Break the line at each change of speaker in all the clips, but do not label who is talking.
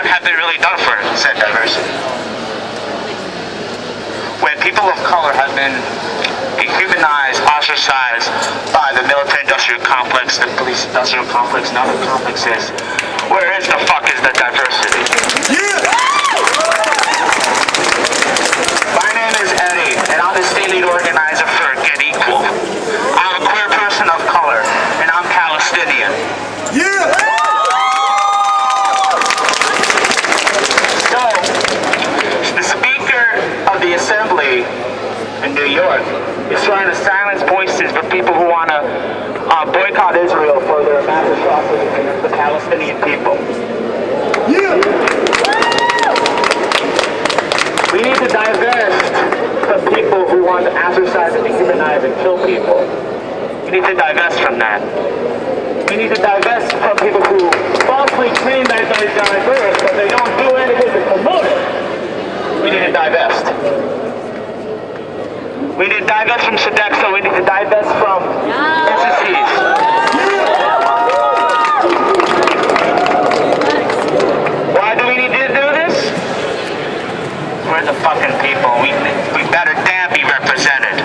what have they really done for said diversity? When people of color have been dehumanized, ostracized by the military-industrial complex, the police-industrial complex, and other complexes, where is the fuck is the diversity? Yeah! My name is Eddie, and I'm the state lead organizer for Get Equal. I'm a queer person of color, and I'm Palestinian. Yeah! So, the Speaker of the Assembly in New York is trying to silence voices for people who want to boycott Israel for their mass atrocities against the Palestinian people. Yeah! We need to divest from people who want to ostracize and dehumanize and kill people. We need to divest from that. We need to divest from people who falsely claim that they're diverse, but they don't do anything to promote it. We need to divest. We need to divest from Sodexo. We need to divest from entities. Why do we need to do this? We're the fucking people. We better damn be represented.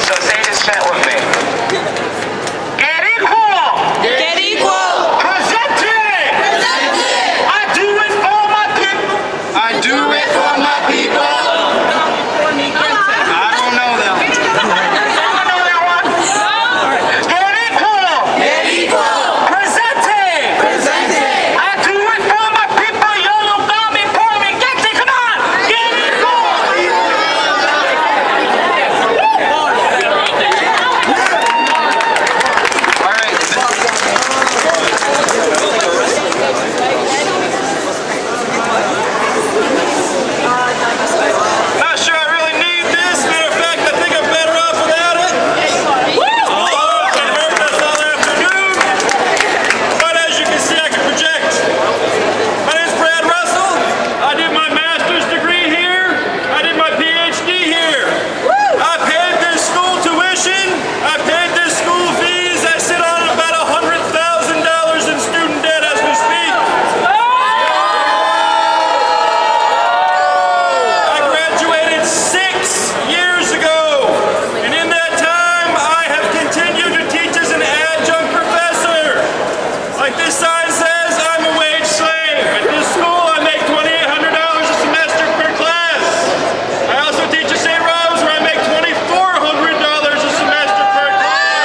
So say this shit with me. Get equal!
Get equal!
Presenting!
Presenting!
I do it for my people!
I do it for my people! I don't know that one.
I know that one. Get equal!
Get equal!
Presenting!
Presenting!
I do it for my people! Yolo, Gami, Portman, Gexy, come on! Get equal!
Not sure I really need this. Matter of fact, I think I'm better off without it. Although it hurt us all afternoon. But as you can see, I can project. My name's Brad Russell. I did my master's degree here. I did my PhD here. I paid this school tuition. I paid this school fees. I sit on about $100,000 in student debt as we speak. I graduated 6 years ago, and in that time, I have continued to teach as an adjunct professor. Like this sign says, I'm a wage slave. At this school, I make $2,800 a semester per class. I also teach at St. Rose, where I make $2,400 a semester per class.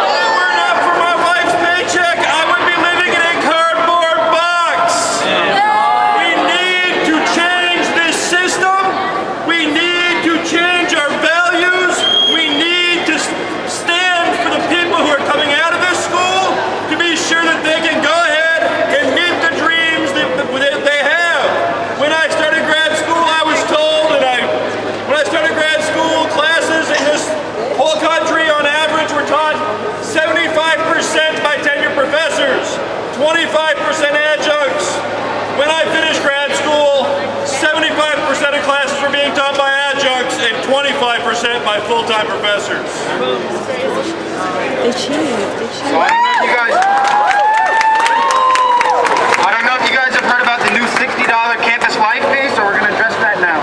If it were not for my wife's paycheck, I would be living in a cardboard box. We need to change this system. We need to change our values. We need to stand for the people who are coming out of this school to be sure that they can go ahead and meet the dreams that they have. When I started grad school, I was told, when I started grad school, classes in this whole country on average were taught 75% by tenured professors, 25% adjuncts. When I finished grad school, 75% of classes were being taught by adjuncts and 25% by full-time professors.
They cheated.
So I don't know if you guys have heard about the new $60 campus life fee, so we're going to address that now.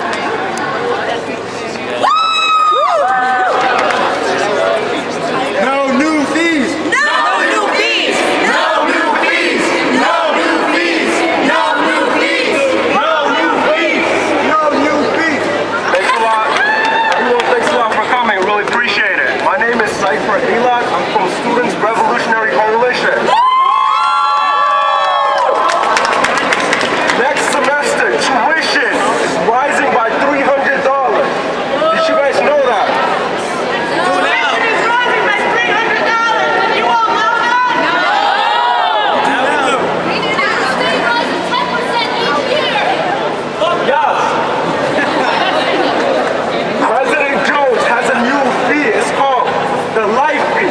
No new fees!
No new fees!
No new fees! No new fees! No new fees! No new fees! No new fees!
Thanks a lot. Everyone, thanks a lot for coming. Really appreciate it. My name is Cypher Elon. I'm from Students Revolutionary Coalition. Next semester, tuition is rising by $300. Did you guys know that?
Tuition is rising by $300. You all know that? State rises 10% each year.
Yes. President Jones has a new fee. It's called the life fee.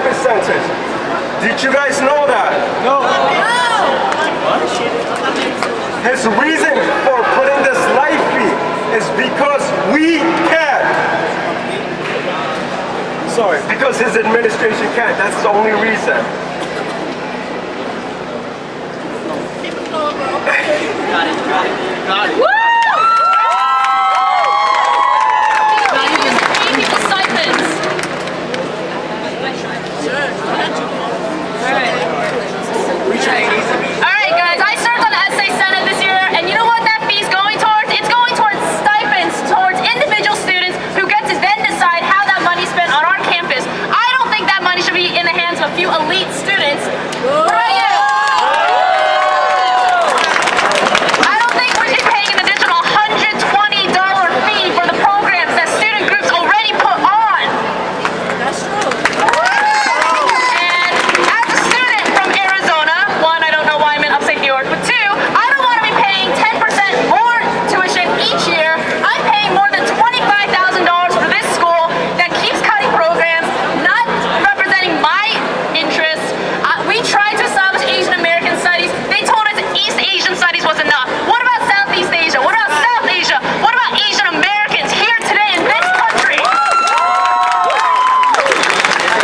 campus centers. Did you guys know that? No. His reason for putting this light fee is because we can. Sorry, because his administration can't. That's the only reason.
Got it. Pay people stipends. Alright guys, I served on the SA Senate this year, and you know what that fee's going towards? It's going towards stipends, towards individual students who get to then decide how that money's spent on our campus. I don't think that money should be in the hands of a few elite students. What about you? I don't think we should pay an additional $120 fee for the programs that student groups already put on.
That's true.
And as a student from Arizona, one, I don't know why I'm in upstate New York, but two, I don't want to be paying 10% more tuition each year. I'm paying more than $25,000 for this school that keeps cutting programs, not representing my interests. We tried to establish Asian American studies. They told us East Asian studies was enough. What about Southeast Asia? What about South Asia? What about Asian Americans here today in this country?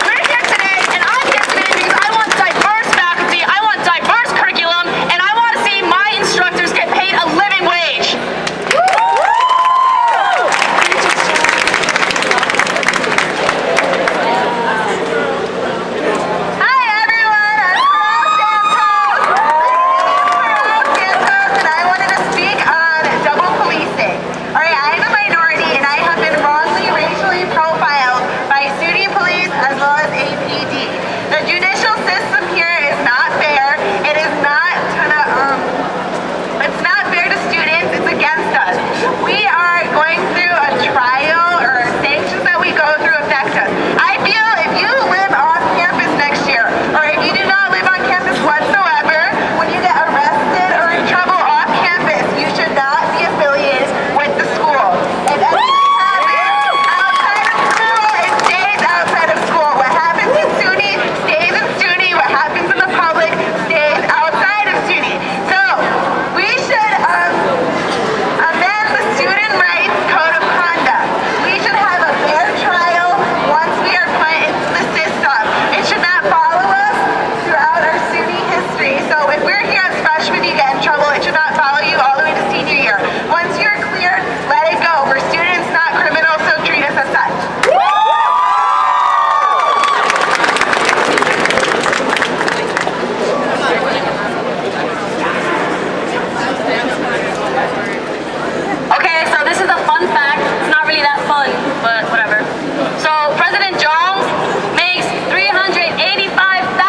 We're here today, and I'm here today because I want diverse faculty, I want diverse curriculum, and I want to see my instructors get paid a living wage.
Hi everyone, I'm Santos, and I wanted to speak on double policing. Alright, I'm a minority and I have been wrongly racially profiled by Suny police as well as APD. The judicial system here is not fair. It is not it's not fair to students, it's against us. We are going through a trial, or sanctions that we go through affect us. I feel if you live off campus next year, or if you do not live on campus whatsoever, when you get arrested or in trouble off campus, you should not be affiliated with the school. If anything happens outside of school, it stays outside of school. What happens in SUNY stays in SUNY. What happens in the public stays outside of SUNY. So we should amend the Student Rights Code of Conduct. We should have a fair trial once we are put into the system. It should not follow us throughout our SUNY history. So if we're here as freshmen, you get in trouble, it should not follow you all the way to senior year. Once you're cleared, let it go. We're students, not criminals, so treat us as such.
Okay, so this is a fun fact. It's not really that fun, but whatever. So President Jones makes $385,000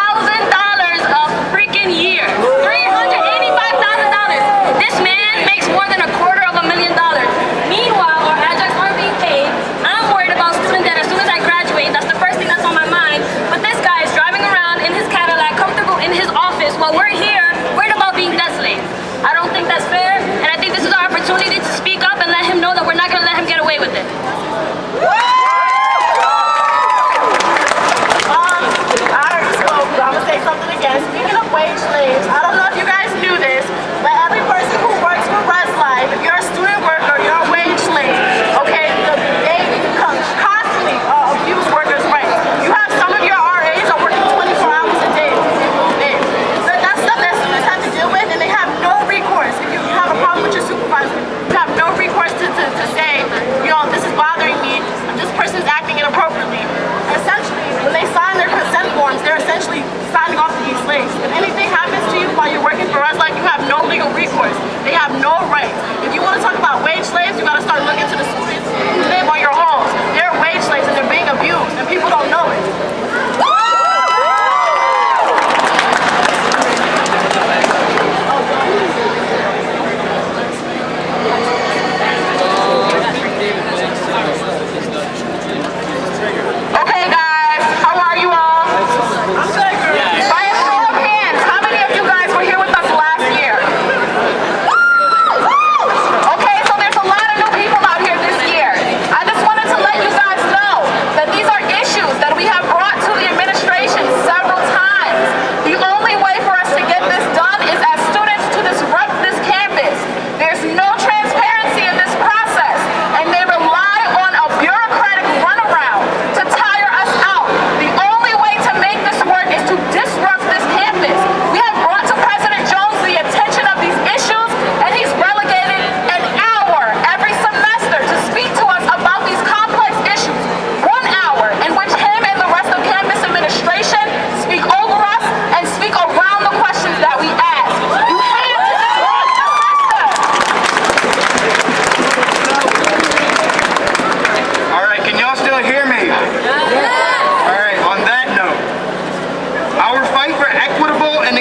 Our fight for equitable and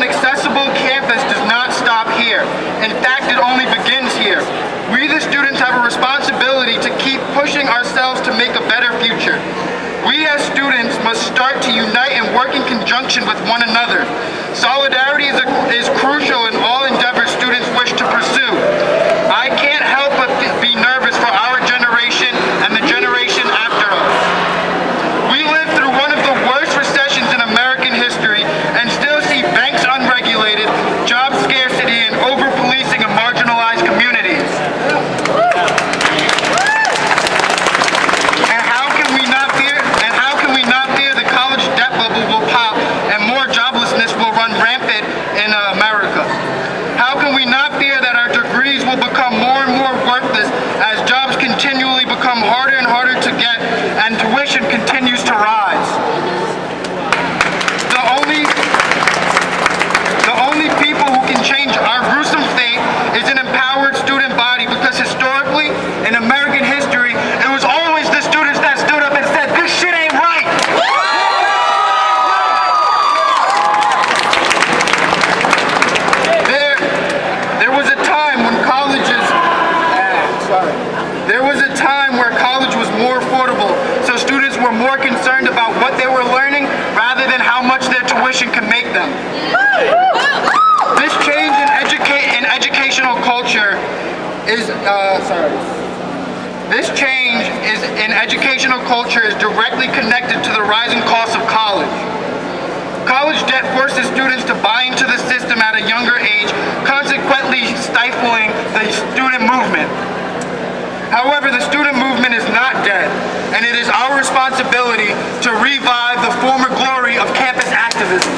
accessible campus does not stop here. In fact, it only begins here. We, the students, have a responsibility to keep pushing ourselves to make a better future. We as students must start to unite and work in conjunction with one another. Solidarity is crucial in all endeavors students wish to pursue. I can't help but be nervous for our generation and the generation after us. We lived through one of the worst recessions in American history and still see banks unregulated, job scarcity, and over-policing of marginalized communities. And how can we not fear the college debt bubble will pop and more joblessness will run rampant in America? How can we not fear that our degrees will become more and more worthless as jobs continually become harder and harder to get and tuition continues to rise? The only people who can change our gruesome fate is an empowered student body, because historically, in American history, it was always the students that stood up and said, "This shit ain't right." There was a time when college was more affordable, so students were more concerned about what they were learning rather than how much their tuition could make them. This change in educational culture is directly connected to the rising cost of college. College debt forces students to buy into the system at a younger age, consequently stifling the student movement. However, the student movement is not dead, and it is our responsibility to revive the former glory of campus activism.